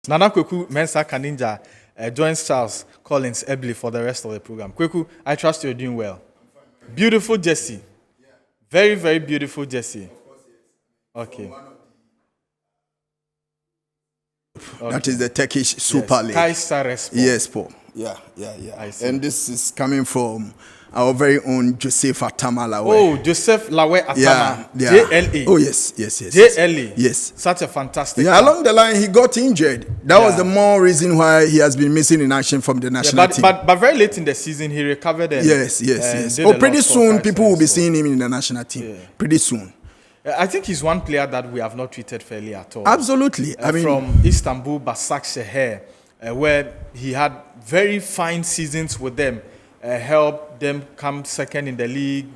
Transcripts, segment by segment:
Nana Kweku Mensa Kaninja joins Charles Collins Ebley for the rest of the program. Kweku, I trust you're doing well. Beautiful jersey. Very, very beautiful jersey. Okay. That is the Turkish Super League. Yes, Paul. Yeah. And this is coming from our very own Joseph Atama Lawe. Oh, Joseph Lawe Atama. Yeah. JLA. Oh, yes. JLA. Yes. Such a fantastic. Yeah, along the line, he got injured. That was the more reason why he has been missing in action from the national team. But very late in the season, he recovered. Yes. Oh, pretty soon, people will be seeing him in the national team. Yeah. Pretty soon. I think he's one player that we have not treated fairly at all. Absolutely. From Istanbul, Başakşehir, where he had very fine seasons with them, helped them come second in the league,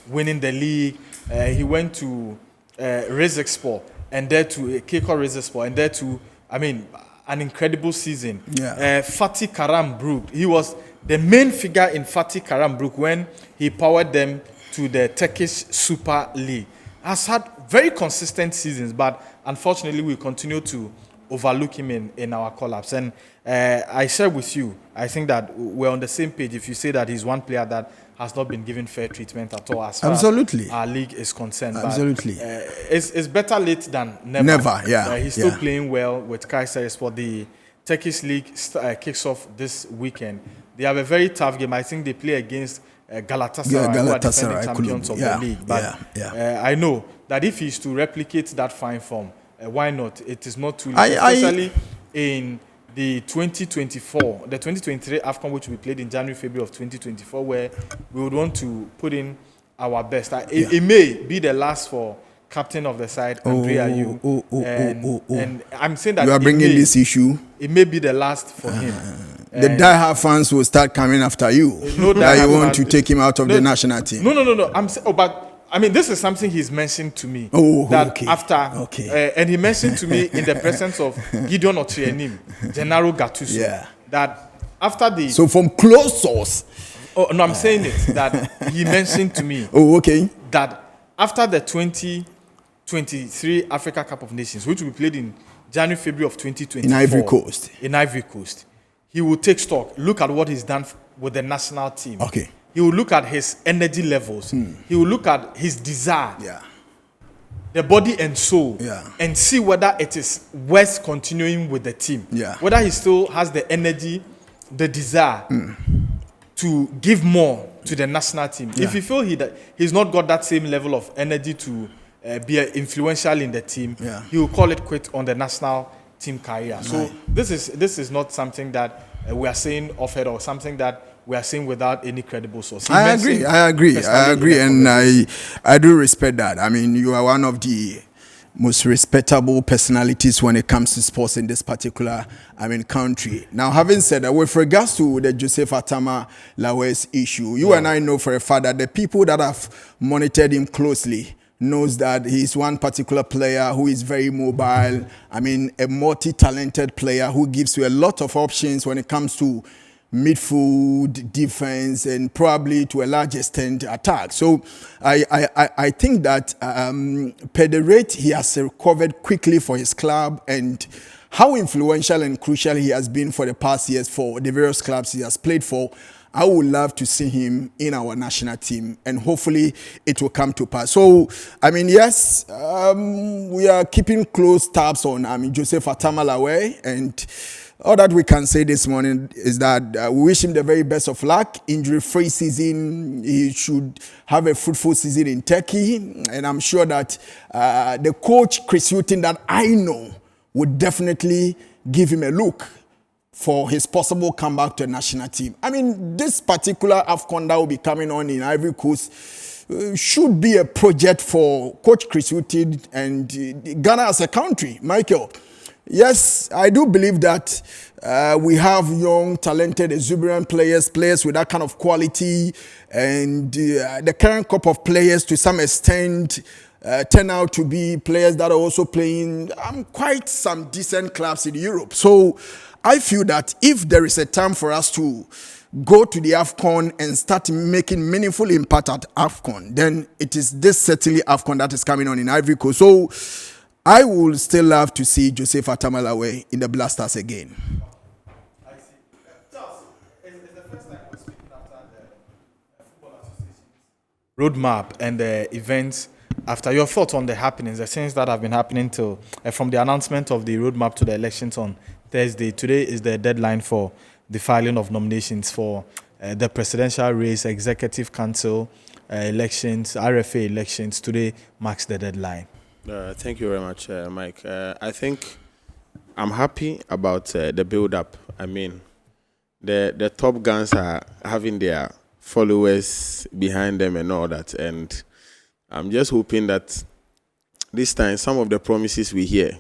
winning the league. He went to Rizespor and there to Keko Rizespor and there to, an incredible season. Yeah. Fatih Karambrook, he was the main figure in Fatih Karambrook when he powered them to the Turkish Super League. Has had very consistent seasons, but unfortunately we continue to overlook him in our collapse. And I share with you, I think that we're on the same page if you say that he's one player that has not been given fair treatment at all as far as our league is concerned. Absolutely. But, it's better late than never. Never, yeah. He's still playing well with Kayserispor. The Turkish league kicks off this weekend. They have a very tough game. I think they play against Galatasaray, who are defending champions of the league. But I know that if he's to replicate that fine form, why not? It is not too late, especially in the 2023 AFCON, which we played in January, February of 2024, where we would want to put in our best. It may be the last for captain of the side, Andrea Ayew. And I'm saying that you are bringing this issue. It may be the last for him. The diehard fans will start coming after you. That you want to take him out of the national team. No. This is something he's mentioned to me. And he mentioned to me in the presence of Gideon Otrienim, Gennaro Gattuso. Yeah. That after the. So from close source. Oh no, I'm saying it that he mentioned to me. That after the 2023 Africa Cup of Nations, which we played in January, February of 2024 in Ivory Coast, he will take stock, look at what he's done with the national team. Okay. He will look at his energy levels. He will look at his desire, the body and soul, and see whether it is worth continuing with the team. Whether he still has the energy, the desire to give more to the national team. If you feel he's not got that same level of energy to be influential in the team, he will call it quit on the national team career. So this is not something that we are saying off-head or something that we are saying without any credible source. I agree, and I do respect that. You are one of the most respectable personalities when it comes to sports in this particular, country. Now, having said that, with regards to the Joseph Atama Lawe's issue, you and I know for a fact that the people that have monitored him closely knows that he's one particular player who is very mobile. A multi-talented player who gives you a lot of options when it comes to midfield, defense, and probably to a large extent attack. So I think that per the rate he has recovered quickly for his club and how influential and crucial he has been for the past years for the various clubs he has played for, I would love to see him in our national team, and hopefully it will come to pass. So, yes, we are keeping close tabs on Joseph Atama Lawe, and all that we can say this morning is that we wish him the very best of luck. Injury-free season, he should have a fruitful season in Turkey, and I'm sure that the coach, Chris Hughton, that I know, would definitely give him a look for his possible comeback to the national team. This particular AFCON that will be coming on in Ivory Coast should be a project for Coach Chris Hughton and Ghana as a country. Michael, yes, I do believe that we have young, talented, exuberant players with that kind of quality, and the current crop of players to some extent turn out to be players that are also playing quite some decent clubs in Europe. So I feel that if there is a time for us to go to the AFCON and start making meaningful impact at AFCON, then it is this certainly AFCON that is coming on in Ivory Coast. So I would still love to see Joseph Atamalawe in the Blasters again. I see. Charles, it's the first time we're speaking after the Football Association's roadmap and the events. After your thoughts on the happenings, the things that have been happening till from the announcement of the roadmap to the elections on Thursday. Today is the deadline for the filing of nominations for the presidential race, executive council elections, RFA elections. Today marks the deadline. Thank you very much, Mike. I think I'm happy about the build-up. I mean, the top guns are having their followers behind them and all that, and I'm just hoping that this time some of the promises we hear,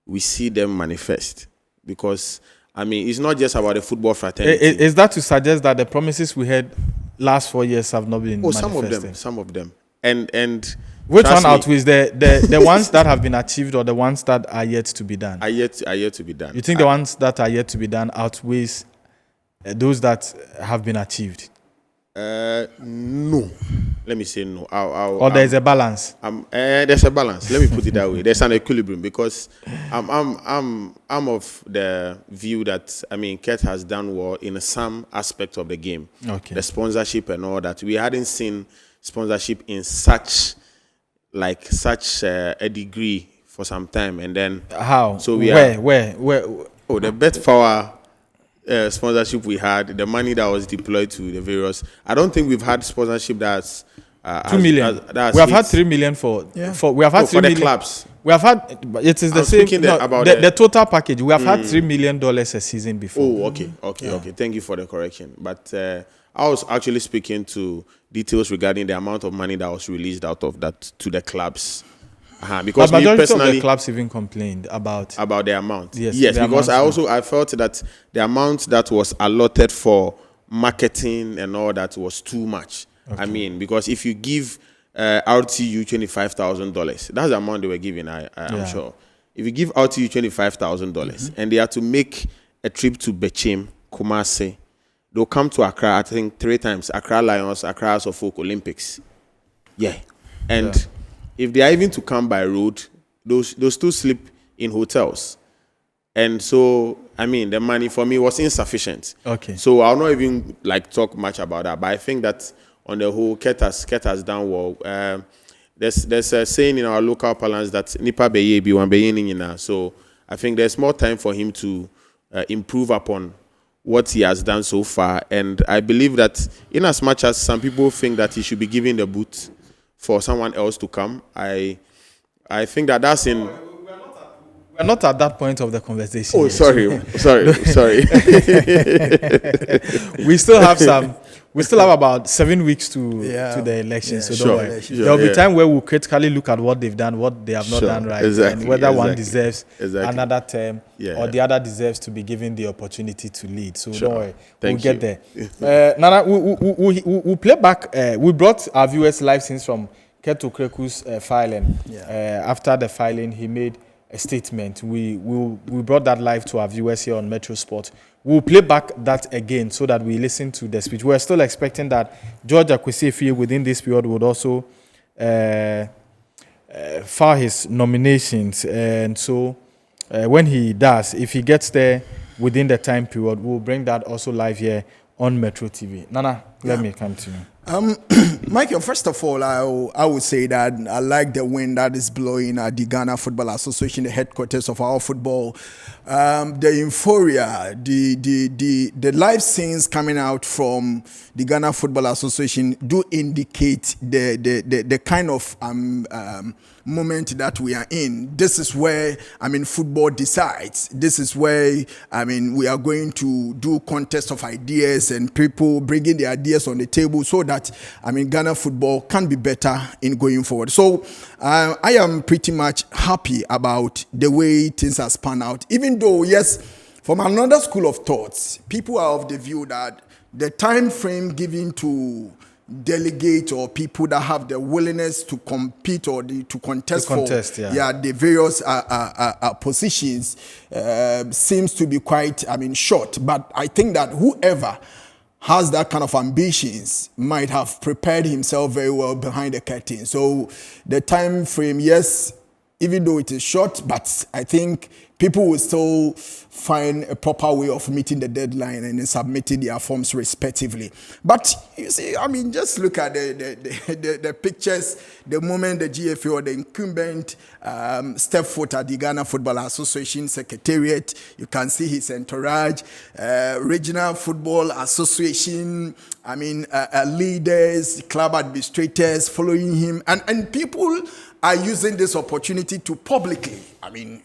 we see them manifest. Because, I mean, it's not just about the football fraternity. Is that to suggest that the promises we had last 4 years have not been manifested? Some of them. And which one outweighs the ones that have been achieved or the ones that are yet to be done? Are yet to be done. You think the ones that are yet to be done outweighs those that have been achieved? No. Let me say no. Or there's a balance. There's a balance. Let me put it that way. There's an equilibrium because I'm of the view that Kurt has done well in some aspect of the game. Okay. The sponsorship and all that. We hadn't seen sponsorship in such a degree for some time, and then how? So where? Oh, the bet power. Sponsorship we had, the money that was deployed to the various. I don't think we've had sponsorship that's 2 million. We have had 3 million for we have had 3 for million the clubs. We have had, it is the same. About the total package. We have had $3 million a season before. Oh, okay. Thank you for the correction. But I was actually speaking to details regarding the amount of money that was released out of that to the clubs. Because but majority of the clubs even complained about the amount. Yes, because I felt that the amount that was allotted for marketing and all that was too much. Okay. Because if you give RTU $25,000, that's the amount they were giving. I'm sure. If you give RTU $25,000 and they have to make a trip to Bechim, Kumasi, they'll come to Accra. I think 3 times: Accra Lions, Accra House of Folk, Olympics. And if they are even to come by road, those two sleep in hotels. And so, the money for me was insufficient. Okay. So I'll not even talk much about that. But I think that on the whole, Ket has done well. There's a saying in our local parlance that nipa beye bi wan beye ni nyina. So I think there's more time for him to improve upon what he has done so far. And I believe that in as much as some people think that he should be given the boot for someone else to come, I think that's in. We're not at that point of the conversation. Oh, yet. sorry. We still have about 7 weeks to the election. So don't worry. There will be time where we'll critically look at what they've done, what they have not done right, and whether one deserves another term or the other deserves to be given the opportunity to lead. So don't worry. We'll get there. Nana, we'll play back. We brought our viewers live scenes from Okraku's filing. After the filing, he made a statement. We brought that live to our viewers here on Metro Sport. We'll play back that again so that we listen to the speech. We're still expecting that George Akwesefie within this period would also file his nominations. And so when he does, if he gets there within the time period, we'll bring that also live here on Metro TV. Nana, let me come to you. Michael, first of all, I would say that I like the wind that is blowing at the Ghana Football Association, the headquarters of our football. The euphoria, the live scenes coming out from the Ghana Football Association do indicate the kind of moment that we are in. This is where, football decides. This is where, we are going to do contest of ideas and people bringing their ideas on the table so that, Ghana football can be better in going forward. So I am pretty much happy about the way things have spun out, even though, yes, from another school of thoughts, people are of the view that the time frame given to delegate or people that have the willingness to compete or to contest the various positions seems to be quite short. But I think that whoever has that kind of ambitions might have prepared himself very well behind the curtain. So the time frame, yes, even though it is short, but I think people will still find a proper way of meeting the deadline and then submitting their forms respectively. But you see, I mean, just look at the pictures, the moment the GFA or the incumbent step foot at the Ghana Football Association Secretariat, you can see his entourage, Regional Football Association, I mean, leaders, club administrators following him, and people are using this opportunity to publicly, I mean,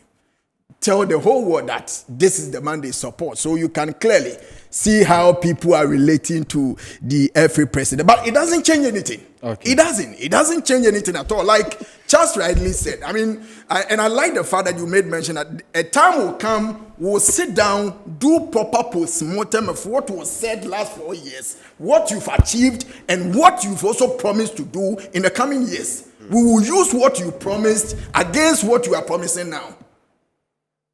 tell the whole world that this is the man they support. So you can clearly see how people are relating to the FA president. But it doesn't change anything. Okay. It doesn't. It doesn't change anything at all. Like Charles rightly said. I mean, I like the fact that you made mention that a time will come, we'll sit down, do proper post-mortem of what was said last 4 years, what you've achieved, and what you've also promised to do in the coming years. We will use what you promised against what you are promising now.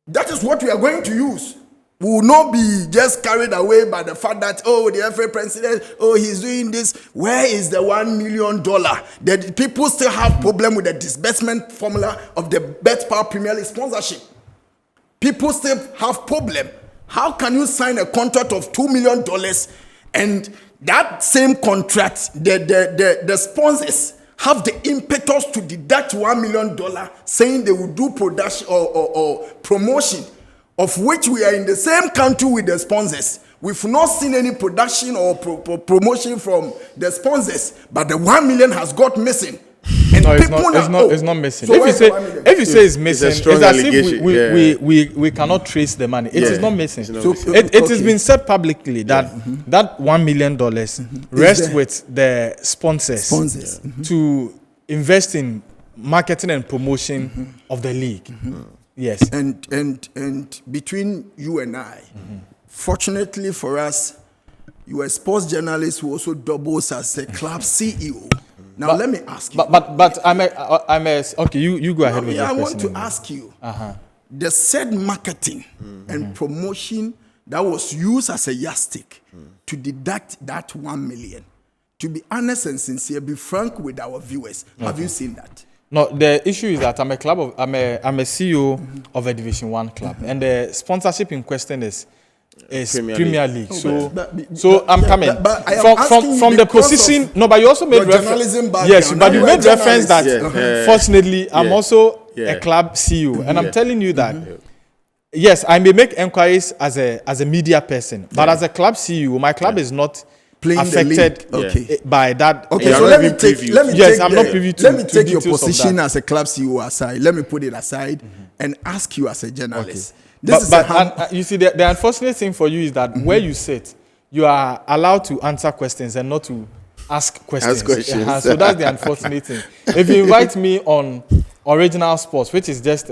That is what we are going to use. We will not be just carried away by the fact that, oh, the FA president, oh, he's doing this. Where is the $1 million? That people still have problem with the disbursement formula of the Bet Power Premier League sponsorship. People still have problem. How can you sign a contract of $2 million and that same contract, the sponsors have the impetus to deduct $1 million, saying they will do production or promotion, of which we are in the same country with the sponsors. We've not seen any production or promotion from the sponsors, but the 1 million has got missing. And no, it's not missing. So if you say it's missing, it's as if we cannot trace the money. It is not missing. It has been said publicly that that $1 million rests with the sponsors to invest in marketing and promotion of the league. Yes. And between you and I, fortunately for us, you are a sports journalist who also doubles as a club CEO. Now let me ask you. But I'm a okay. You go ahead with your question. I want to ask you. The said marketing and promotion that was used as a yardstick to deduct that 1 million. To be honest and sincere, be frank with our viewers. Have you seen that? No. The issue is that I'm a CEO of a Division 1 club, and the sponsorship in question is Premier League. So I'm coming from the position. No, but you also made reference. Yes, but you made reference that fortunately I'm also a club CEO, and I'm telling you that yes, I may make inquiries as a media person, but as a club CEO, my club is not affected by that. Okay, so let me take your position as a club CEO aside. Let me put it aside and ask you as a journalist. Okay. But you see, the unfortunate thing for you is that where you sit, you are allowed to answer questions and not to ask questions. So that's the unfortunate thing. If you invite me on Original Sports, which is just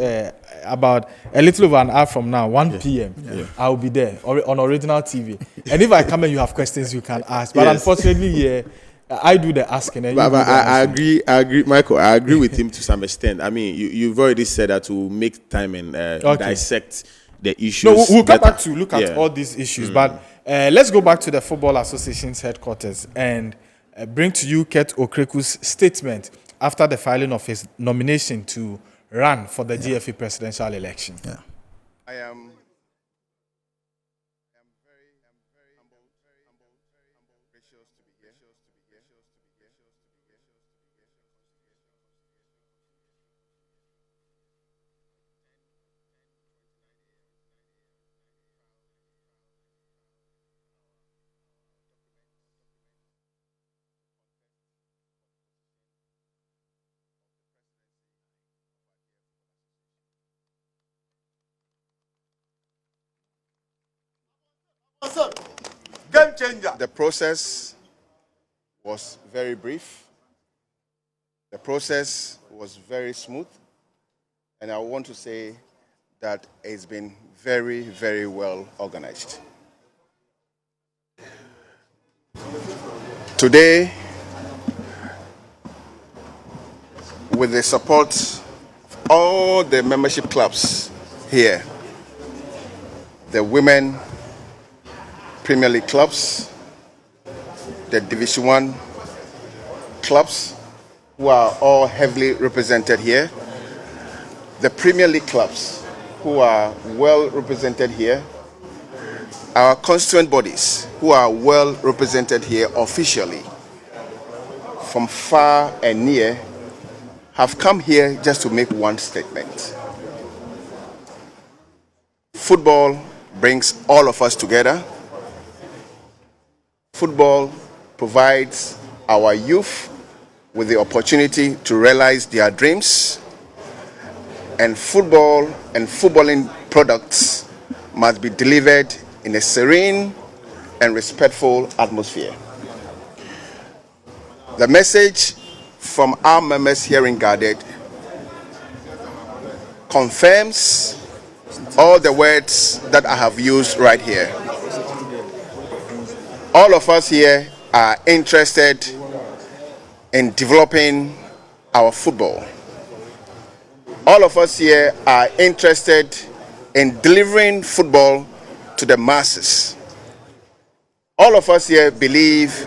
about a little over an hour from now, 1 p.m., I will be there on Original TV. And if I come and you have questions, you can ask. But unfortunately, I do the asking. But I agree, Michael. I agree with him to some extent. I mean, you've already said that to make time and dissect the issues. No, we'll come back to look at all these issues. But let's go back to the Football Association's headquarters and bring to you Kurt Okraku's statement after the filing of his nomination to run for the GFA presidential election. I am very humble, gracious to be here. Game changer. The process was very brief. The process was very smooth. And I want to say that it's been very, very well organized. Today, with the support of all the membership clubs here, the women Premier League clubs, the Division 1 clubs, who are all heavily represented here, the Premier League clubs who are well represented here, our constituent bodies who are well represented here officially, from far and near, have come here just to make one statement. Football brings all of us together. Football provides our youth with the opportunity to realize their dreams, and football and footballing products must be delivered in a serene and respectful atmosphere. The message from our members here in Guarded confirms all the words that I have used right here. All of us here are interested in developing our football. All of us here are interested in delivering football to the masses. All of us here believe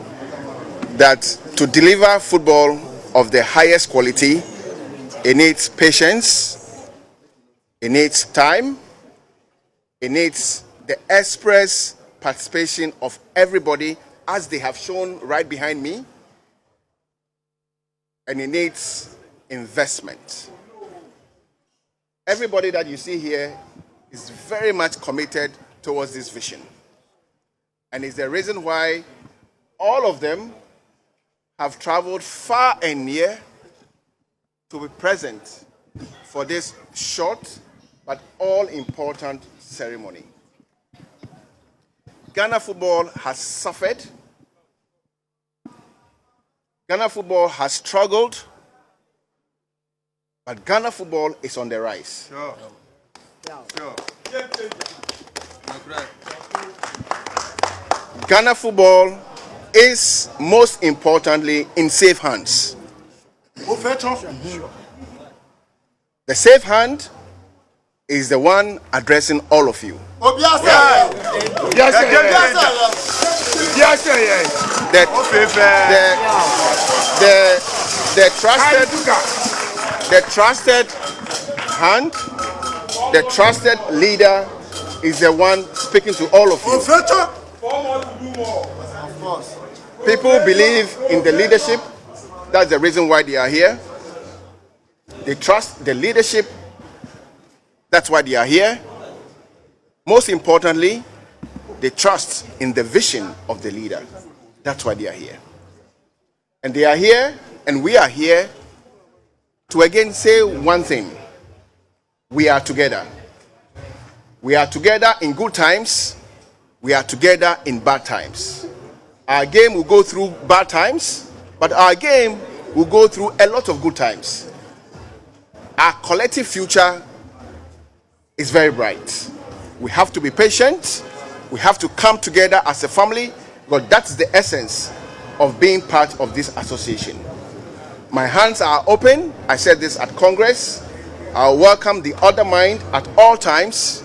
that to deliver football of the highest quality, it needs patience, it needs time, it needs the express participation of everybody, as they have shown right behind me, and it needs investment. Everybody that you see here is very much committed towards this vision. And it's the reason why all of them have traveled far and near to be present for this short but all-important ceremony. Ghana football has suffered. Ghana football has struggled. But Ghana football is on the rise. Sure. Sure. Ghana football is most importantly in safe hands. The safe hand is the one addressing all of you. The trusted hand, the trusted leader is the one speaking to all of you. People believe in the leadership. That's the reason why they are here. They trust the leadership. That's why they are here. Most importantly, they trust in the vision of the leader. That's why they are here. And they are here, and we are here to again say one thing. We are together. We are together in good times. We are together in bad times. Our game will go through bad times, but our game will go through a lot of good times. Our collective future is very bright. We have to be patient. We have to come together as a family, because that's the essence of being part of this association. My hands are open. I said this at Congress. I'll welcome the other mind at all times,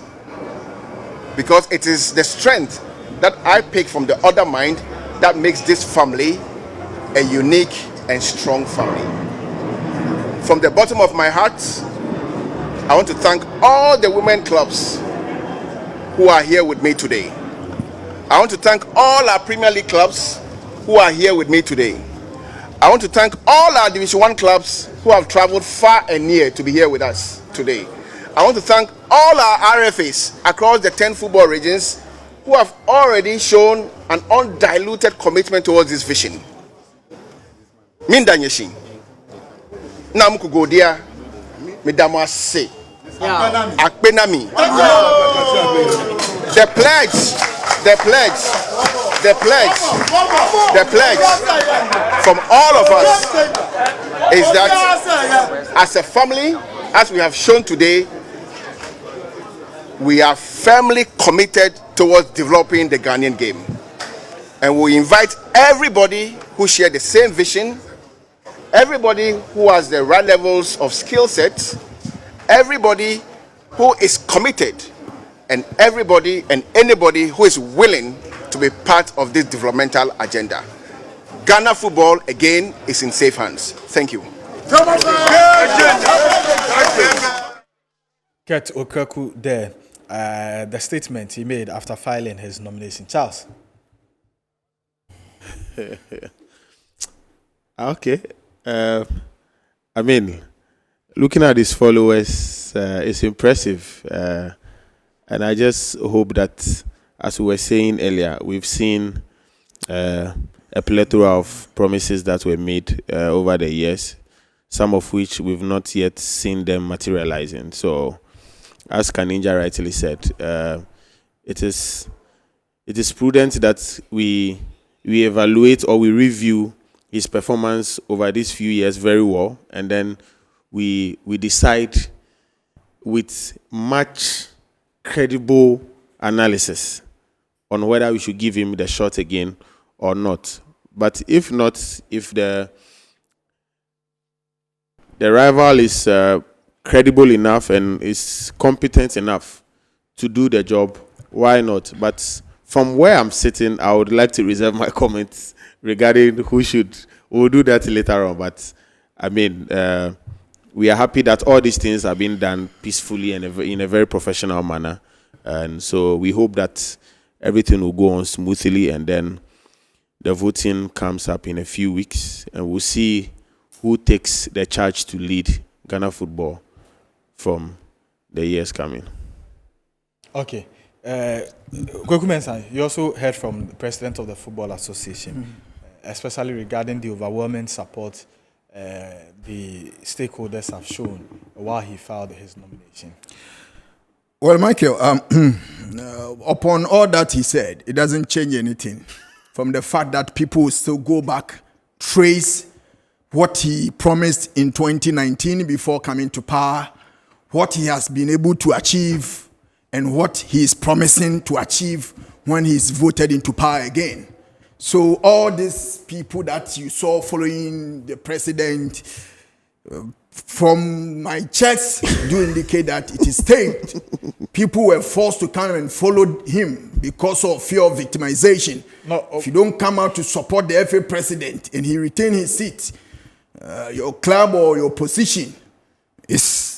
because it is the strength that I pick from the other mind that makes this family a unique and strong family. From the bottom of my heart, I want to thank all the women clubs who are here with me today. I want to thank all our Premier League clubs who are here with me today. I want to thank all our Division 1 clubs who have traveled far and near to be here with us today. I want to thank all our RFAs across the 10 football regions who have already shown an undiluted commitment towards this vision. Minda Nyeshin. Namuku Godia. Midama Se. Akpenami. The pledge from all of us is that as a family, as we have shown today, we are firmly committed towards developing the Ghanaian game. And we invite everybody who share the same vision, everybody who has the right levels of skill set, everybody who is committed, and everybody and anybody who is willing to be part of this developmental agenda. Ghana football, again, is in safe hands. Thank you. Kurt Okraku there, the statement he made after filing his nomination. Charles. Okay. I mean, looking at his followers, it's impressive. And I just hope that, as we were saying earlier, we've seen a plethora of promises that were made over the years, some of which we've not yet seen them materializing. So, as Kaninja rightly said, it is prudent that we evaluate or we review his performance over these few years very well, and then we decide with much credible analysis on whether we should give him the shot again or not. But if not, if the rival is credible enough and is competent enough to do the job, why not? But from where I'm sitting, I would like to reserve my comments regarding who should. We'll do that later on. But I mean, we are happy that all these things are being done peacefully and in a very professional manner. And so we hope that everything will go on smoothly, and then the voting comes up in a few weeks, and we'll see who takes the charge to lead Ghana football from the years coming. Okay. Kweku Mensah, you also heard from the president of the Football Association, especially regarding the overwhelming support the stakeholders have shown while he filed his nomination. Well, Michael, upon all that he said, it doesn't change anything from the fact that people will still go back, trace what he promised in 2019 before coming to power, what he has been able to achieve, and what he is promising to achieve when he is voted into power again. So all these people that you saw following the president, from my checks, do indicate that it is staged. People were forced to come and follow him because of fear of victimization. No, if you don't come out to support the FA president and he retain his seat, your club or your position is...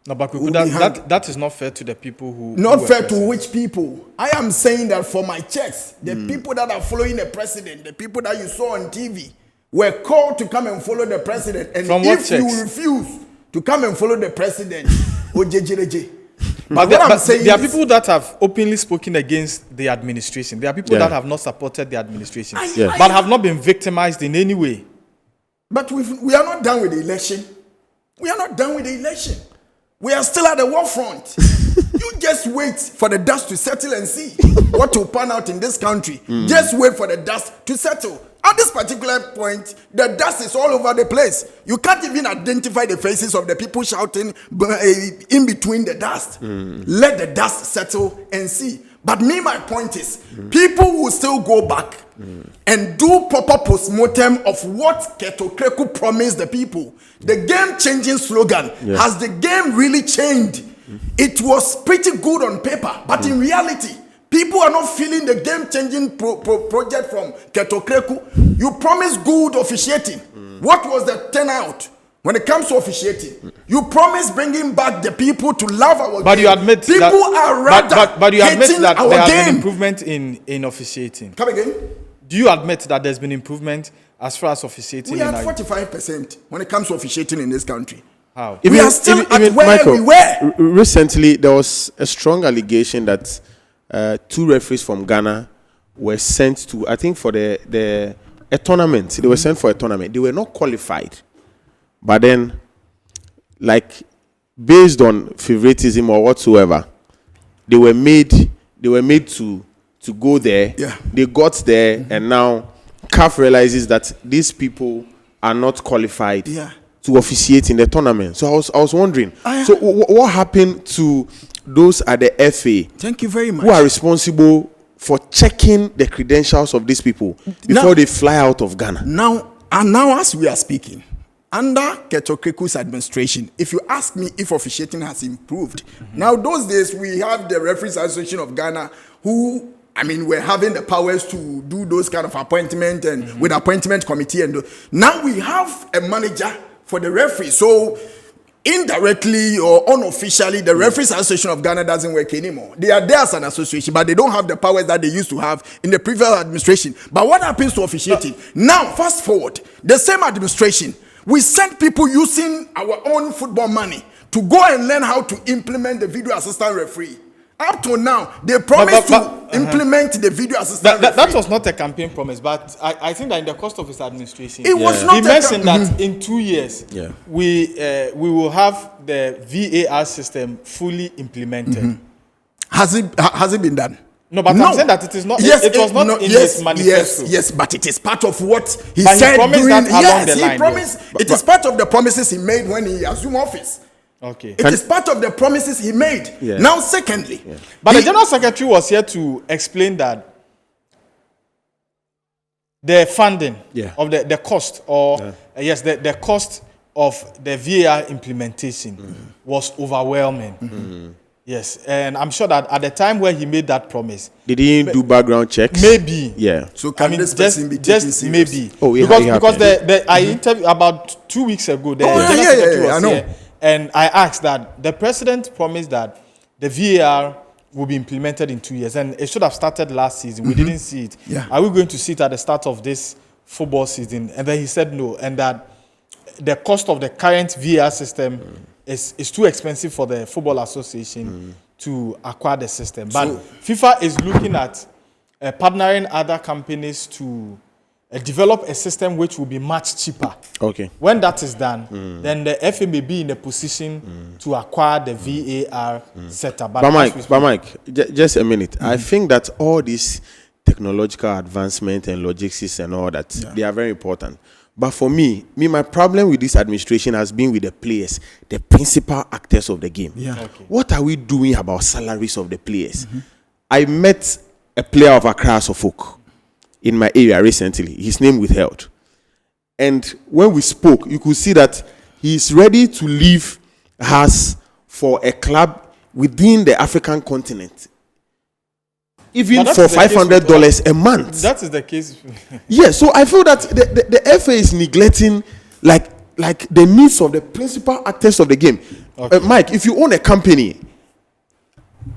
No, but that is not fair to the people who... Not who fair to which people? I am saying that for my checks, the people that are following the president, the people that you saw on TV, were called to come and follow the president. And from if you refuse to come and follow the president, but there are people that have openly spoken against the administration. There are people that have not supported the administration, but have not been victimized in any way. But we are not done with the election. We are not done with the election. We are still at the war front. You just wait for the dust to settle and see what will pan out in this country. Just wait for the dust to settle. At this particular point, the dust is all over the place. You can't even identify the faces of the people shouting in between the dust. Let the dust settle and see. But my point is, people will still go back and do proper postmortem of what Okraku promised the people. The game-changing slogan, has the game really changed? It was pretty good on paper, but in reality, people are not feeling the game-changing project from Okraku. You promised good officiating. What was the turnout when it comes to officiating? You promised bringing back the people to love our game. But you admit people that, are rather but you admit that there has game. been improvement in officiating. Come again? Do you admit that there's been improvement as far as officiating? We are at 45% when it comes to officiating in this country. How? We are still at where Michael, we were. Recently, there was a strong allegation that 2 referees from Ghana were sent to, I think, for a tournament. They were sent for a tournament. They were not qualified. But then, like, based on favoritism or whatsoever, they were made to go there. Yeah. They got there, and now CAF realizes that these people are not qualified to officiate in the tournament. So I was wondering, so what happened to those at the FA? Thank you very much. Who are responsible for checking the credentials of these people before they fly out of Ghana? Now as we are speaking, under Okraku's administration, if you ask me if officiating has improved, now those days we have the Referees Association of Ghana who, we're having the powers to do those kind of appointment and with appointment committee, and now we have a manager for the referee. So indirectly or unofficially, the Referees Association of Ghana doesn't work anymore. They are there as an association, but they don't have the powers that they used to have in the previous administration. But what happens to officiating? Now, fast forward, the same administration, we sent people using our own football money to go and learn how to implement the video assistant referee. Up to now, they promised to implement the video assistant referee. That was not a campaign promise, but I think that in the course of his administration, it was not. He mentioned that in 2 years, we will have the VAR system fully implemented. Has it been done? No, but I'm saying that it is not. Yes, it was not in his manifesto. Yes, but it is part of what he but said. He promised during, that along the line. He promised. It is part of the promises he made when he assumed office. Okay. It is part of the promises he made. Yeah. Now, secondly, but the General Secretary was here to explain that the funding of the cost, or the cost of the VAR implementation was overwhelming. Yes, and I'm sure that at the time when he made that promise, did he do background checks? Maybe. Yeah. So can this person be taken serious? Maybe. Oh, because I interviewed about 2 weeks ago. The General Secretary was here. And I asked that the president promised that the VAR will be implemented in 2 years, and it should have started last season. We didn't see it. Yeah. Are we going to see it at the start of this football season? And then he said no, and that the cost of the current VAR system is too expensive for the Football Association to acquire the system. But FIFA is looking at partnering other companies to develop a system which will be much cheaper. Okay. When that is done, then the FA may be in a position to acquire the VAR setup. But Mike, just a minute. I think that all this technological advancement and logistics and all that, they are very important. But for me, my problem with this administration has been with the players, the principal actors of the game. Yeah. Okay. What are we doing about salaries of the players? I met a player of Accra Suffolk in my area recently. His name withheld. And when we spoke, you could see that he is ready to leave us for a club within the African continent. Even for $500 a month. That is the case. Yes, so I feel that the FA is neglecting like the needs of the principal actors of the game. Okay. Mike, if you own a company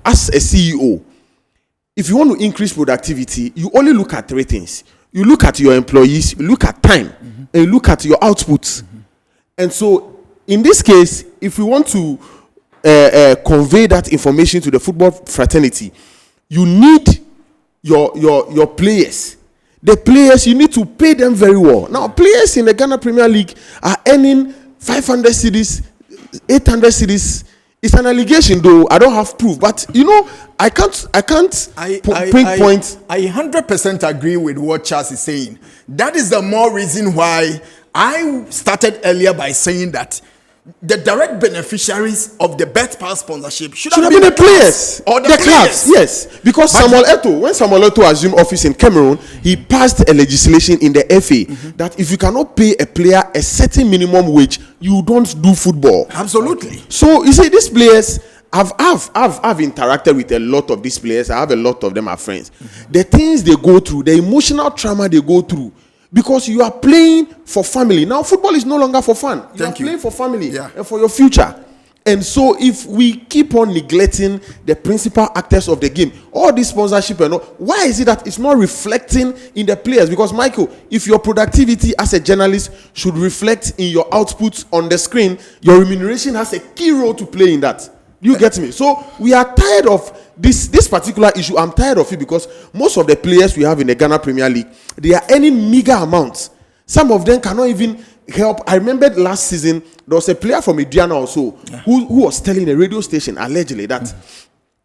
as a CEO, if you want to increase productivity, you only look at 3 things. You look at your employees, you look at time, and you look at your outputs. And so, in this case, if we want to convey that information to the football fraternity, you need your players. The players, you need to pay them very well. Now, players in the Ghana Premier League are earning 500 cedis, 800 cedis. It's an allegation, though. I don't have proof. But, I can't pinpoint. I 100% agree with what Charles is saying. That is the more reason why I started earlier by saying that the direct beneficiaries of the Bet Pass sponsorship should have been the players or the clubs. Yes, because when Samuel Eto'o assumed office in Cameroon, he passed a legislation in the FA that if you cannot pay a player a certain minimum wage, you don't do football. Absolutely. So you see, these players, I've interacted with a lot of these players. I have a lot of them are friends. The things they go through, the emotional trauma they go through. Because you are playing for family. Now, football is no longer for fun. You are playing for family and for your future. And so, if we keep on neglecting the principal actors of the game, all this sponsorship and all, why is it that it's not reflecting in the players? Because, Michael, if your productivity as a journalist should reflect in your output on the screen, your remuneration has a key role to play in that. You get me? So, we are tired of this particular issue. I'm tired of it because most of the players we have in the Ghana Premier League, they are earning meager amounts. Some of them cannot even help. I remember last season, there was a player from Indiana also who was telling a radio station allegedly that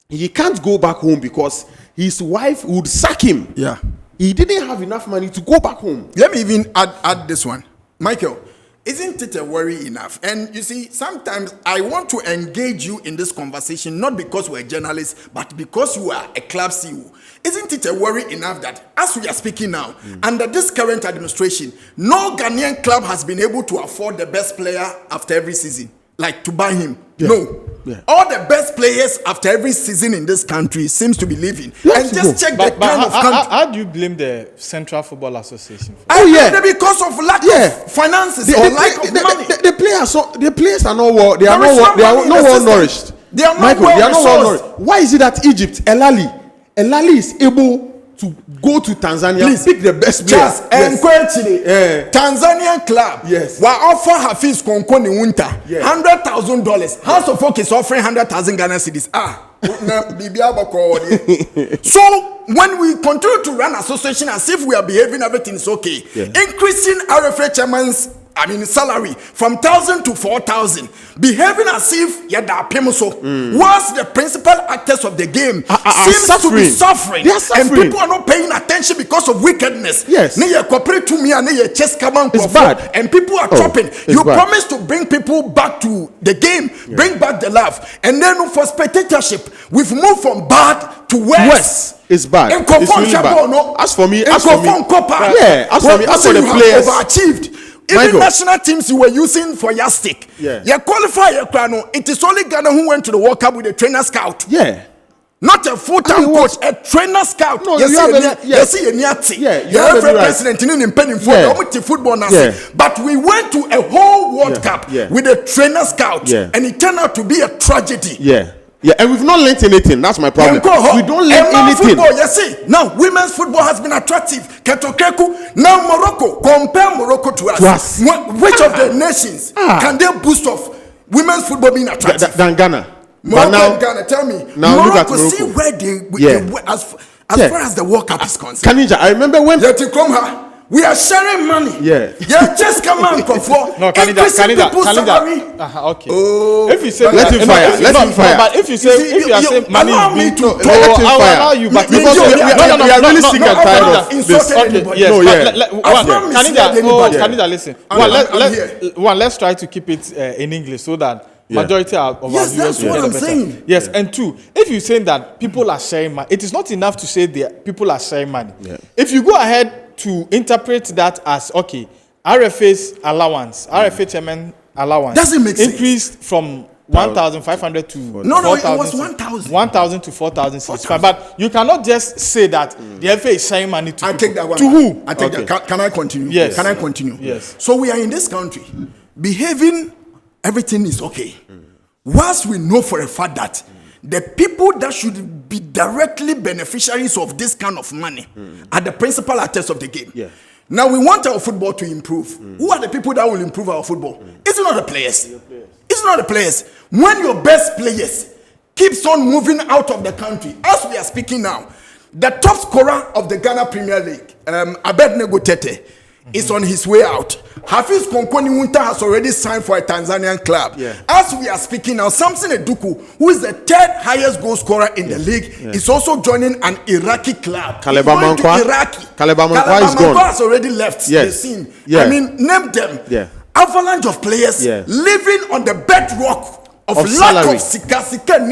he can't go back home because his wife would sack him. Yeah. He didn't have enough money to go back home. Let me even add this one. Michael, isn't it a worry enough? And you see, sometimes I want to engage you in this conversation, not because we're journalists, but because you are a club CEO. Isn't it a worry enough that as we are speaking now, under this current administration, no Ghanaian club has been able to afford the best player after every season, like to buy him? Yeah. No. Yeah. All the best players after every season in this country seems to be leaving. And just check the kind of country. How do you blame the Central Football Association for? Because of lack of finances or lack of money. The players are not well. They are not well nourished. They are not well nourished. Why is it that Egypt, El Ali is able to go to Tanzania, please pick the best players? Tanzanian club will offer Hafiz Konkoni Winter $100,000. House of Folk is offering 100,000 Ghana cedis. So when we continue to run association as if we are behaving, everything is okay. Increasing RFA chairman's salary from 1,000 to 4,000, behaving as if whilst the principal actors of the game seems to be suffering, and people are not paying attention because of wickedness. Yes, it's bad, and people are chopping. You promise to bring people back to the game, bring back the love, and then for spectatorship, we've moved from bad to worse. It's bad. It's really bad. As for me, as for the players, overachieved. Even national teams you were using for Yastic. You qualify your crown. It is only Ghana who went to the World Cup with a trainer scout. Not a full-time coach, a trainer scout. No, you have a president in football now. But we went to a whole World Cup with a trainer scout, and it turned out to be a tragedy. And we've not learned anything. That's my problem. We don't learn anything. Football, you see, now women's football has been attractive. Okraku, now Morocco. Compare Morocco to us. Which of the nations can they boost off women's football being attractive? Than Ghana. Morocco and Ghana, tell me. Now Morocco, look at Morocco. See where they as far as the World Cup is concerned. Kanija, I remember when we are sharing money. Just come on, for Kanida. Okay. If you say let him fire. But if you are saying money allow me to let him fire. Because we are really sick and tired of this. Kanida, listen. Let's try to keep it in English so that majority of our viewers that's what I'm saying. Yes, and two, if you're saying that people are sharing money, it is not enough to say that people are sharing money. If you go ahead to interpret that as RFA's allowance, RFA chairman allowance doesn't make sense. Increased from 1,500 to 4,000. It was 1,000. 1,000 to 4,000. But you cannot just say that the FA is sharing money to I take that one. To who? I take that. Can I continue? Yes. Can I continue? Yes. So we are in this country, behaving, everything is okay. Whilst we know for a fact that the people that should be directly beneficiaries of this kind of money are the principal actors of the game. Now we want our football to improve. Who are the people that will improve our football? It's not the players. It's not the players. When your best players keeps on moving out of the country, as we are speaking now, the top scorer of the Ghana Premier League, Abednego Tete, is on his way out. Hafiz Konkoni Winter has already signed for a Tanzanian club. As we are speaking now, Samson Eduku, who is the third highest goal scorer in the league, is also joining an Iraqi club. Kaleba Mankwa is gone. Has already left the scene. I mean, name them. Avalanche of players living on the bedrock of lack salary. of sika system.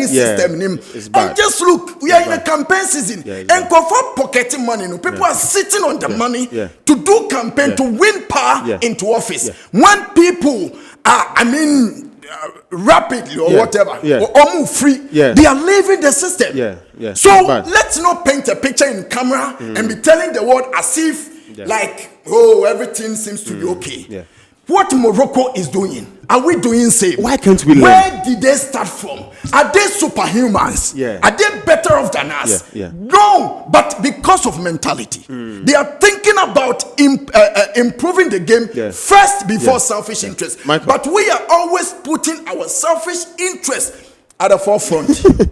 And just look, we are in a campaign season. And for pocketing money, people are sitting on the money to do campaign, to win power into office. When people are, rapidly or whatever, or move free, they are leaving the system. So let's not paint a picture in camera and be telling the world as if everything seems to be okay. What Morocco is doing, are we doing same? Why can't we learn? Where did they start from? Are they superhumans? Are they better off than us? No, but because of mentality, they are thinking about improving the game first before selfish interest. But we are always putting our selfish interest at the forefront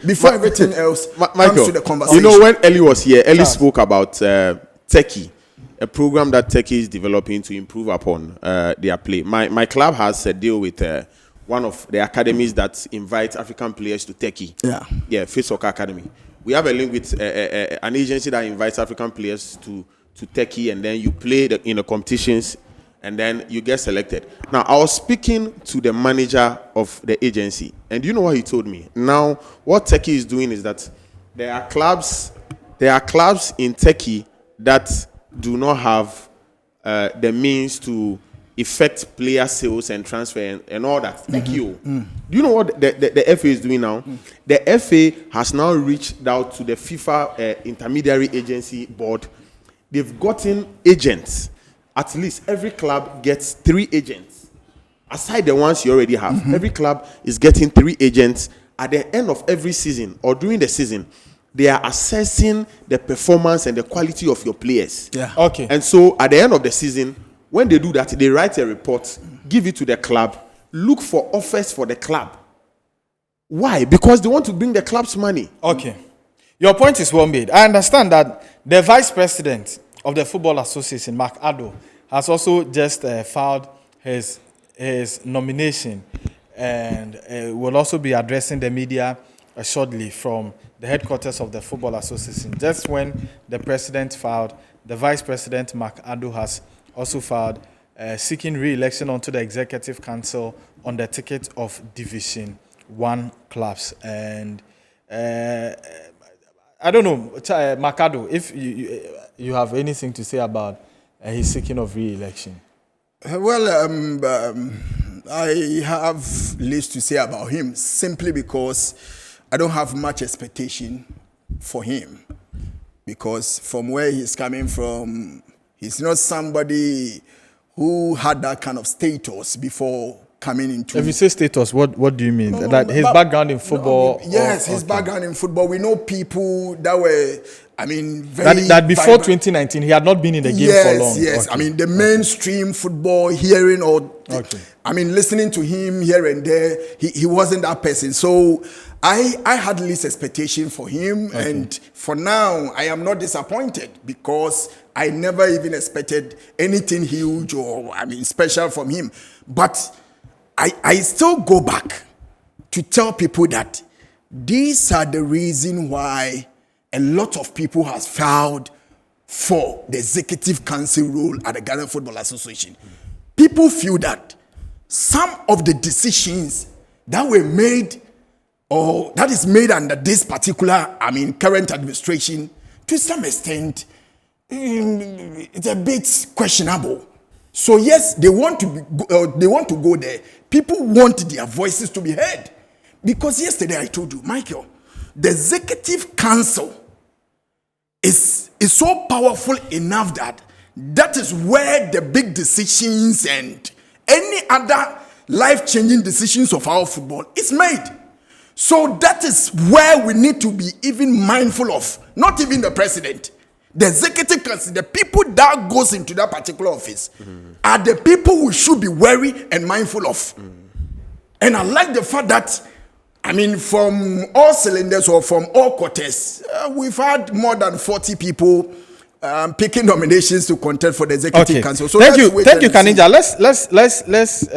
before everything else comes to the conversation. You know, when Ellie was here, Ellie spoke about Turkey. A program that Turkey is developing to improve upon their play. My club has a deal with one of the academies that invites African players to Turkey. Fit Soccer Academy. We have a link with an agency that invites African players to Turkey, and then you play in the competitions, and then you get selected. Now, I was speaking to the manager of the agency, and you know what he told me? Now, what Turkey is doing is that there are clubs in Turkey that do not have the means to affect player sales and transfer and all that. Thank you. Do you know what the FA is doing now? The FA has now reached out to the FIFA intermediary agency board. They've gotten agents. At least every club gets 3 agents. Aside the ones you already have, every club is getting 3 agents. At the end of every season or during the season, they are assessing the performance and the quality of your players. Yeah. Okay. And so at the end of the season, when they do that, they write a report, give it to the club, look for offers for the club. Why? Because they want to bring the club's money. Okay. Your point is well made. I understand that the vice president of the Football Association, Mark Addo, has also just filed his nomination and will also be addressing the media shortly from the headquarters of the Football Association. Just when the president filed, the vice president, Mark Addo, has also filed seeking re-election onto the Executive Council on the ticket of Division 1 clubs. And I don't know, Mark Addo, if you have anything to say about his seeking of re-election. Well, I have less to say about him simply because I don't have much expectation for him. Because from where he's coming from, he's not somebody who had that kind of status before coming into... If you say status, what do you mean? That his background in football? Yes, his background in football. We know people that were, very... That before 2019, he had not been in the game for long. Yes, Okay. the mainstream football, hearing or... Okay. Listening to him here and there, he wasn't that person. So I had least expectation for him. Okay. And for now, I am not disappointed because I never even expected anything huge or, special from him. But I still go back to tell people that these are the reason why a lot of people has filed for the executive council role at the Ghana Football Association. People feel that some of the decisions that were made or that is made under this particular, current administration, to some extent, it's a bit questionable. So yes, they want to go there. People want their voices to be heard. Because yesterday I told you, Michael, the executive council is so powerful enough that is where the big decisions and any other life-changing decisions of our football is made. So that is where we need to be even mindful of, not even the president. The executive council, the people that goes into that particular office are the people we should be wary and mindful of. And I like the fact that, from all cylinders or from all quarters, we've had more than 40 people picking nominations to contest for the executive council. So thank you, Kanija. Let's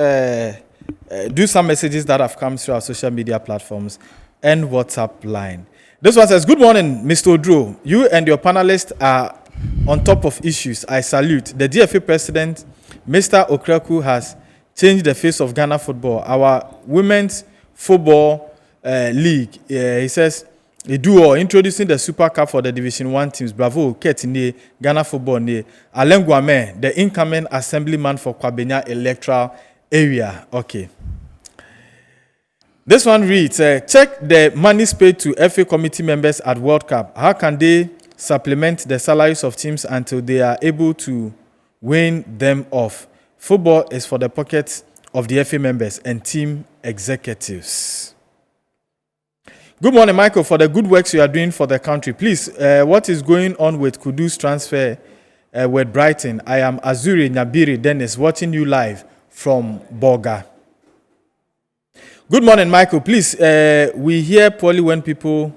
do some messages that have come through our social media platforms and WhatsApp line. This one says, good morning, Mr. Odro. You and your panelists are on top of issues. I salute. The DFA president, Mr. Okraku, has changed the face of Ghana football. Our women's football league, he says, introducing the Super Cup for the Division 1 teams. Bravo, Ketine, Ghana football. Alain Guame, the incoming assemblyman for Kwabenya electoral area. Okay. This one reads, check the monies paid to FA committee members at World Cup. How can they supplement the salaries of teams until they are able to wean them off? Football is for the pockets of the FA members and team executives. Good morning, Michael, for the good works you are doing for the country. Please, what is going on with Kudu's transfer with Brighton? I am Azuri Nyabiri Dennis, watching you live from Boga. Good morning, Michael. Please, we hear poorly when people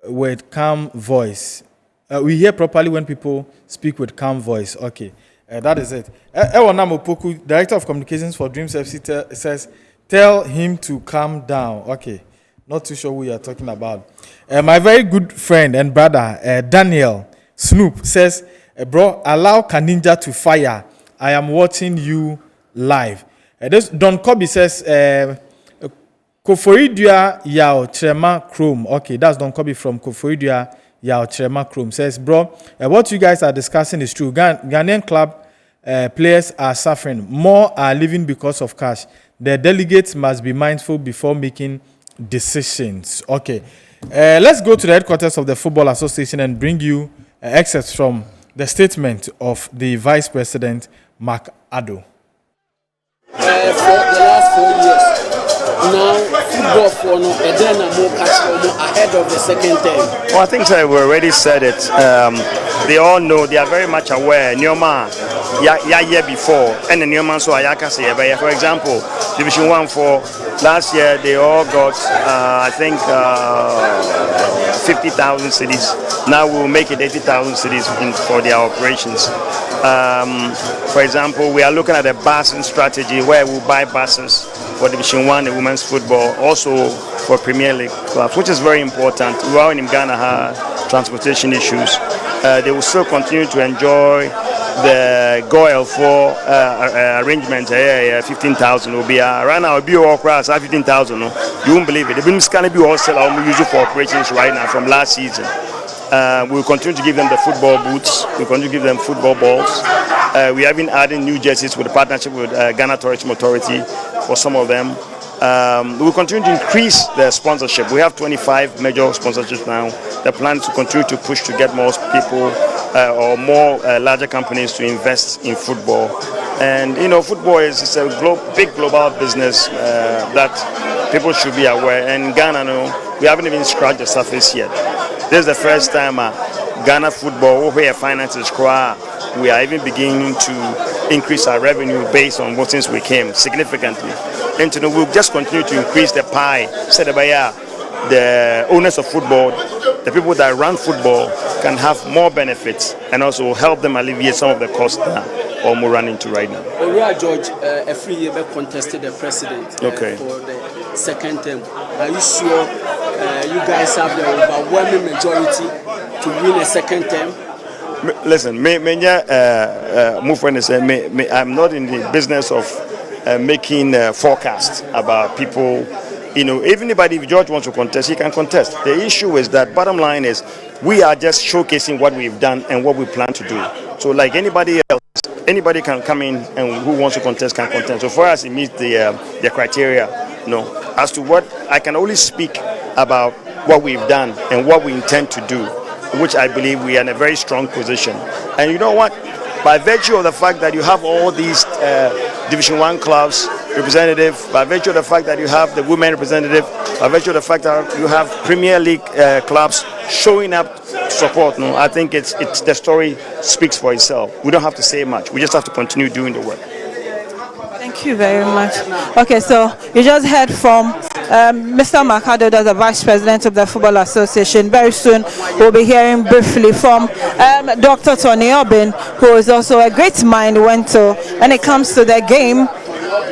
with calm voice. We hear properly when people speak with calm voice. Okay, that is it. Ewanamo Poku, Director of Communications for Dreams FC, says, tell him to calm down. Okay, not too sure who you are talking about. My very good friend and brother, Daniel Snoop, says, bro, allow Kaninja to fire. I am watching you live. This Don Kobe says, Koforidua Yao Trema Chrome. Okay, that's Don Kobe from Koforidua Yao Trema Chrome. Says, bro, what you guys are discussing is true. Ghanaian club players are suffering. More are leaving because of cash. The delegates must be mindful before making decisions. Okay. Let's go to the headquarters of the Football Association and bring you excerpts from the statement of the Vice President, Mark Addo. For the last 4 years, now football for no more ahead of the second term. Well, I think we already said it. They all know, they are very much aware. Nyoma, year before, and the Nyoma so Ayaka say, for example, Division 1 for last year, they all got, I think, 50,000 cities. Now we'll make it 80,000 cities for their operations. For example, we are looking at a busing strategy where we'll buy buses for Division 1, the women's football, also for Premier League clubs, which is very important. We are in Ghana have transportation issues. They will still continue to enjoy the GOIL for arrangement. 15,000 will be right now. It'll be all across 15,000. You won't believe it. The beams can be all sell our usual for operations right now from last season. We'll continue to give them the football boots. We'll continue to give them football balls. We have been adding new jerseys with a partnership with Ghana Tourism Authority for some of them. We'll continue to increase the sponsorship. We have 25 major sponsorships now. The plan is to continue to push to get more people or more larger companies to invest in football. And you know, football is a big global business that people should be aware. And in Ghana, we haven't even scratched the surface yet. This is the first time Ghana football, where finances cry, we are even beginning to increase our revenue based on what since we came significantly. And we'll just continue to increase the pie. Said by the owners of football, the people that run football can have more benefits and also help them alleviate some of the costs that we're running into right now. George, every year contested the president for the second term. Are you sure you guys have the overwhelming majority to win a second term? Listen, I'm not in the business of making forecasts about people. You know, if George wants to contest, he can contest. The issue is that bottom line is we are just showcasing what we've done and what we plan to do. So like anybody else, anybody can come in and who wants to contest can contest. So for us, it meets the criteria. As to what I can only speak about what we've done and what we intend to do, which I believe we are in a very strong position. And you know what? By virtue of the fact that you have all these Division 1 clubs representative, by virtue of the fact that you have the women representative, by virtue of the fact that you have Premier League clubs showing up to support, I think it's the story speaks for itself. We don't have to say much. We just have to continue doing the work. Thank you very much. Okay, so you just heard from Mr. Makado, that's the Vice President of the Football Association. Very soon we'll be hearing briefly from Dr. Tony Obin, who is also a great mind when it comes to the game,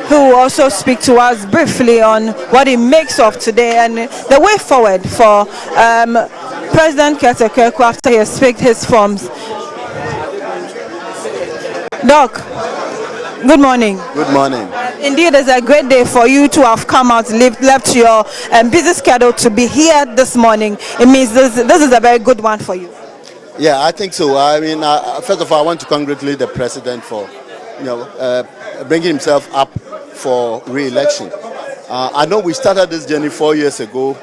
who will also speak to us briefly on what he makes of today and the way forward for President Okraku after he has picked his forms. Doc, good morning. Good morning. Indeed, it's a great day for you to have come out, left your busy schedule to be here this morning. It means this is a very good one for you. Yeah, I think so. I mean, first of all, I want to congratulate the president for, bringing himself up for re-election. I know we started this journey 4 years ago.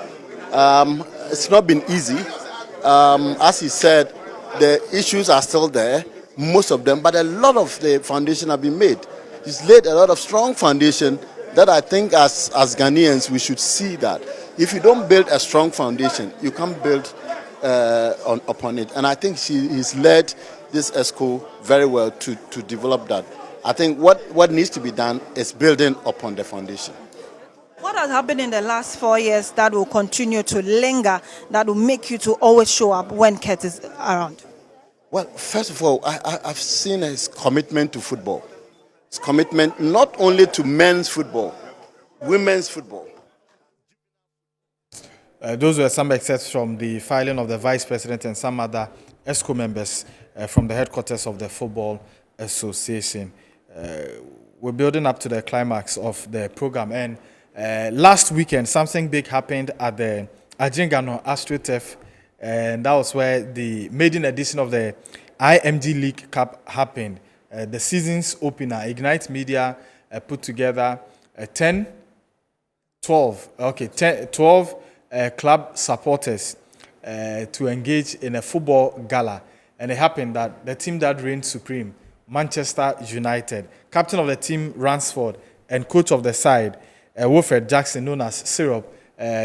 It's not been easy. As he said, the issues are still there, most of them, but a lot of the foundation have been made. He's laid a lot of strong foundation that I think as Ghanaians we should see that. If you don't build a strong foundation, you can't build upon it. And I think he's led this ESCO very well to develop that. I think what needs to be done is building upon the foundation. What has happened in the last 4 years that will continue to linger, that will make you to always show up when Kurt is around? Well, first of all, I've seen his commitment to football. His commitment not only to men's football, women's football. Those were some excerpts from the filing of the Vice President and some other ESCO members from the headquarters of the Football Association. We're building up to the climax of the program. And last weekend, something big happened at the Ajingano AstroTurf, and that was where the maiden edition of the IMG League Cup happened. the season's opener, Ignite Media put together 12 club supporters to engage in a football gala. And it happened that the team that reigned supreme, Manchester United, captain of the team, Ransford, and coach of the side, Wilfred Jackson, known as Syrup,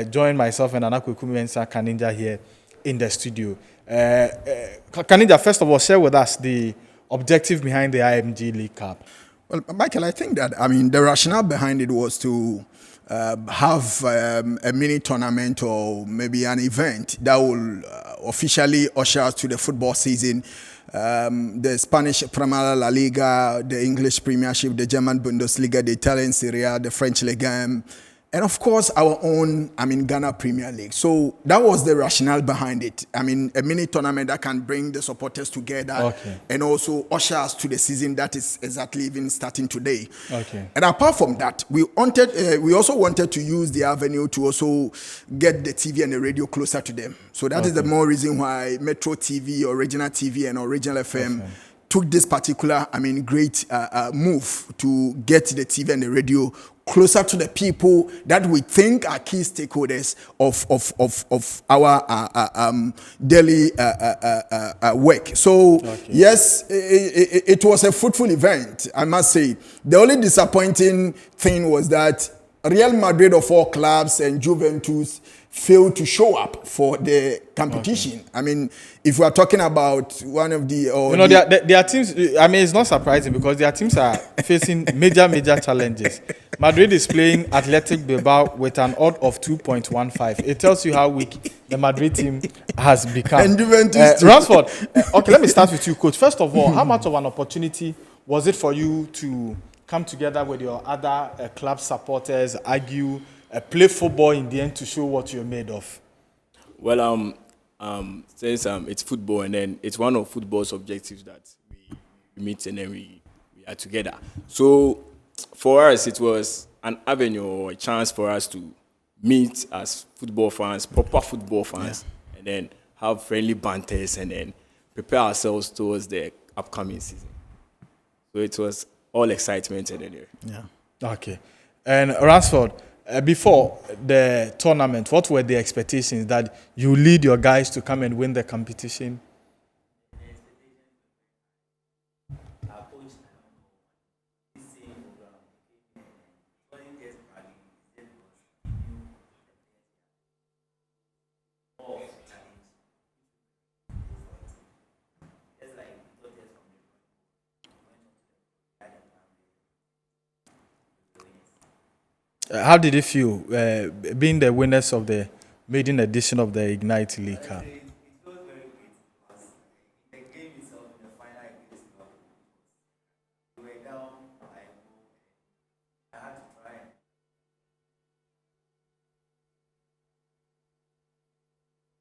joined myself and Okraku and Kaninja here in the studio. Kaninja, first of all, share with us the objective behind the IMG League Cup. Well, Michael, I think that, the rationale behind it was to have a mini tournament or maybe an event that will officially usher us to the football season. The Spanish Premier La Liga, the English Premiership, the German Bundesliga, the Italian Serie A, the French Ligue 1, and of course our own, Ghana Premier League. So that was the rationale behind it. A mini tournament that can bring the supporters together and also usher us to the season that is exactly even starting today. Okay. And apart from that, we also wanted to use the avenue to also get the TV and the radio closer to them. So that is the more reason why Metro TV, Original TV, and Original FM took this particular, great move to get the TV and the radio closer to the people that we think are key stakeholders of our daily work. So yes, it was a fruitful event, I must say. The only disappointing thing was that Real Madrid of all clubs and Juventus failed to show up for the competition. If we are talking about one of the... their teams, it's not surprising because their teams are facing major challenges. Madrid is playing Athletic Bilbao with an odd of 2.15. It tells you how weak the Madrid team has become. And Juventus Ransford, okay, let me start with you, coach. First of all, how much of an opportunity was it for you to come together with your other club supporters, argue, play football in the end to show what you're made of? Well, since it's football, and then it's one of football's objectives that we meet and then we are together. So for us, it was an avenue or a chance for us to meet as football fans, proper football fans, and then have friendly banters and then prepare ourselves towards the upcoming season. So it was all excitement and then Okay. And Ransford, before the tournament, what were the expectations that you lead your guys to come and win the competition? How did it feel being the winners of the maiden edition of the Ignite League Cup?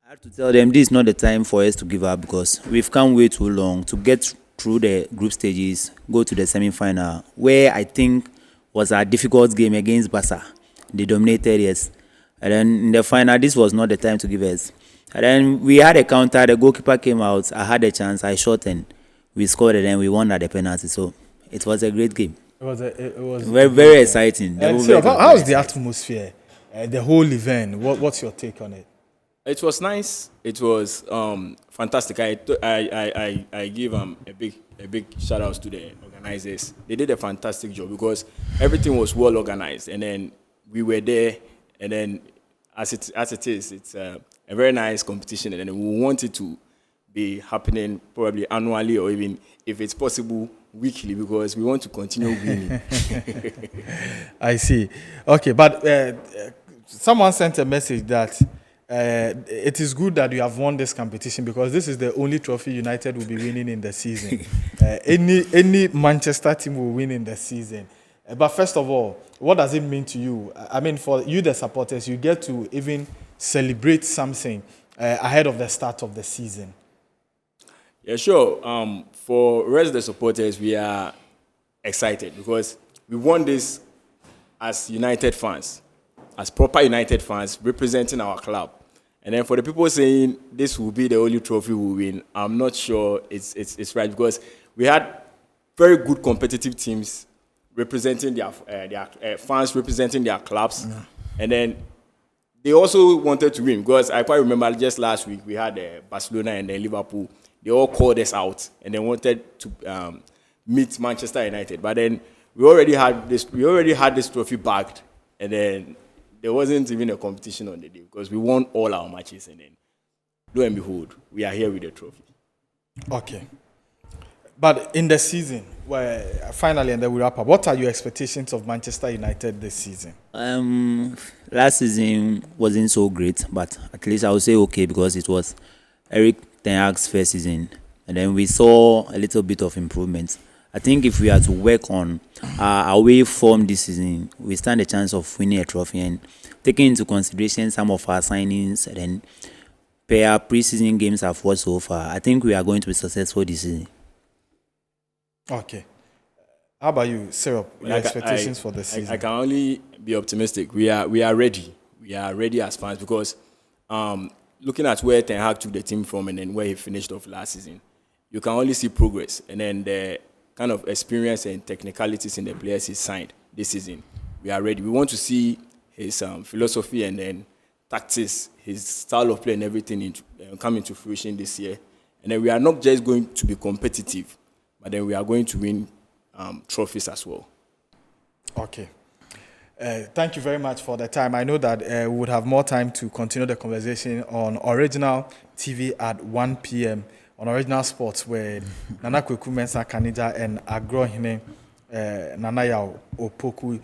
I had to tell them this is not the time for us to give up because we've come way too long to get through the group stages, go to the semi-final, where I think was a difficult game against Barca. They dominated us. And then in the final, this was not the time to give us. And then we had a counter, the goalkeeper came out, I had a chance, I shot and we scored and then we won at the penalty. So it was a great game. It was very exciting. So how was the atmosphere, the whole event? What's your take on it? It was nice. It was fantastic. I give a big shout out to the organizers. They did a fantastic job because everything was well organized, and then we were there. And then as it is, it's a very nice competition, and then we want it to be happening probably annually or even if it's possible weekly because we want to continue winning. I see. Okay, but someone sent a message that it is good that you have won this competition because this is the only trophy United will be winning in the season. Any Manchester team will win in the season. But first of all, what does it mean to you? I mean, for you, the supporters, you get to even celebrate something ahead of the start of the season. Yeah, sure. For rest of the supporters, we are excited because we won this as United fans, as proper United fans representing our club. And then for the people saying this will be the only trophy we win, I'm not sure it's right because we had very good competitive teams representing their fans, representing their clubs, and then they also wanted to win because I quite remember just last week we had Barcelona and then Liverpool. They all called us out and they wanted to meet Manchester United, but then we already had this trophy bagged, and then there wasn't even a competition on the day because we won all our matches, and then lo and behold, we are here with the trophy. Okay. But in the season, where finally, and then we wrap up, what are your expectations of Manchester United this season? Last season wasn't so great, but at least I would say okay because it was Eric Ten Hag's first season, and then we saw a little bit of improvement. I think if we are to work on our away form this season, we stand a chance of winning a trophy, and taking into consideration some of our signings and then per pre-season games have watched so far, I think we are going to be successful this season. Okay. How about you, Syrup? Your expectations for the season? I can only be optimistic. We are ready. We are ready as fans because looking at where Ten Hag took the team from and then where he finished off last season, you can only see progress. And then the kind of experience and technicalities in the players he signed this season, we are ready. We want to see his philosophy and then tactics, his style of play and everything come into fruition this year. And then we are not just going to be competitive, but then we are going to win trophies as well. Okay. Thank you very much for the time. I know that we would have more time to continue the conversation on Original TV at 1 p.m. on Original Sports, where Nana Okraku Mensah Kanija and Agro Hine Nana Yao Opoku